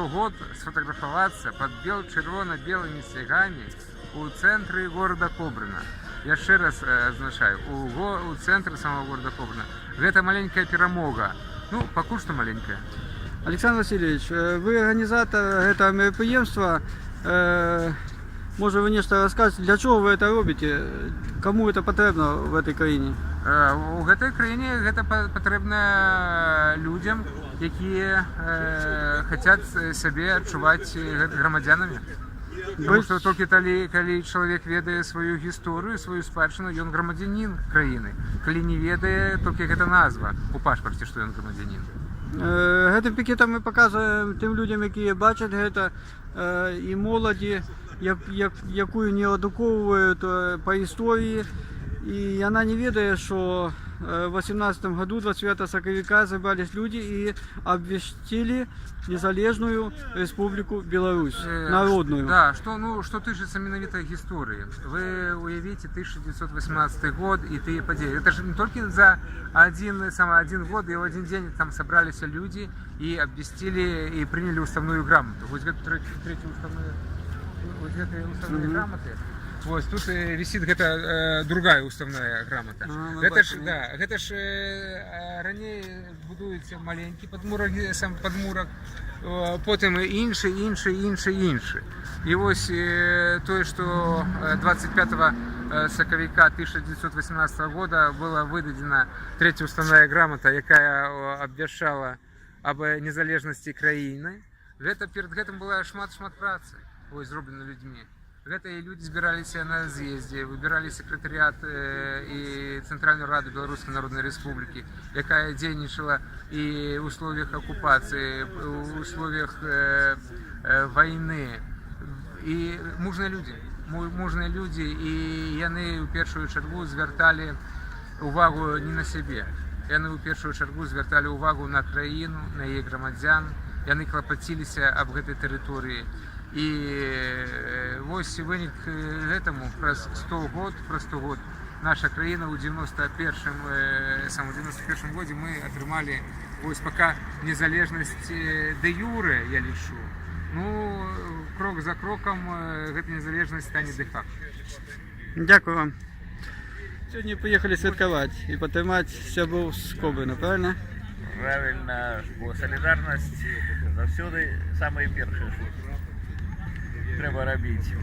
пришел год сфотографоваться под червоно-белыми снегами у центра города Кобрина. Я еще раз означаю, у центра самого города Кобрина. Это маленькая перемога. Ну, пока что маленькая. Олександр Васильович, ви організатор цього мероприємства. Може ви нечто розкажете, для чого ви це робите? Кому це потрібно в цій країні? У цій країні це потрібно людям, які хочуть себе відчувати громадянами. Тому що тільки тоді, коли чоловік ведає свою історію, свою спадщину, він громадянин країни. Коли не ведає, тільки ця назва у паспорті, що він громадянин. Гэтым пікетом ми показуємо тим людям, які бачать це, і молоді, яку не адукують по історії. І вона не ведає, що в 18-м году, 29 сакавіка, зібрались люди і обвестили незалежную республику Беларусь, народную. Да, что тычется менавіта истории. Вы уявите 1918 год и ты подеи. Это же не только за один год и в один день там собрались люди и обвестили и приняли уставную грамоту. Вот эту третью уставную грамоту. Вот тут висит другая уставная грамота. Это ж ранее будується маленький подмурок, потім інший. І ось то, що 25 сакавіка 1918 года була видадена третя уставна грамота, яка обвящала об незалежності країни. Перед цим була шмат праці зроблена людьми. И люди збиралися на з'їзді, вибирали секретаріат і Центральну Раду Білоруської Народної Республіки, яка дійничала і в условиях окупації, в условиях війни. І мужні люди, і вони в першу чергу звертали увагу не на себе. Вони в першу чергу звертали увагу на країну, на її громадян. Вони клопоталися об цій території. І ось виник этому про 100 год наша країна у 91-м году ми отримали ось поки незалежність де юре, я лишу. Ну, крок за кроком ця незалежність стане де факто. Дякую вам. Сьогодні поїхали святкувати і підтримати сябру з Кобрина, правильно? Правильно, бо солідарність завжди самий перший, що треба робити.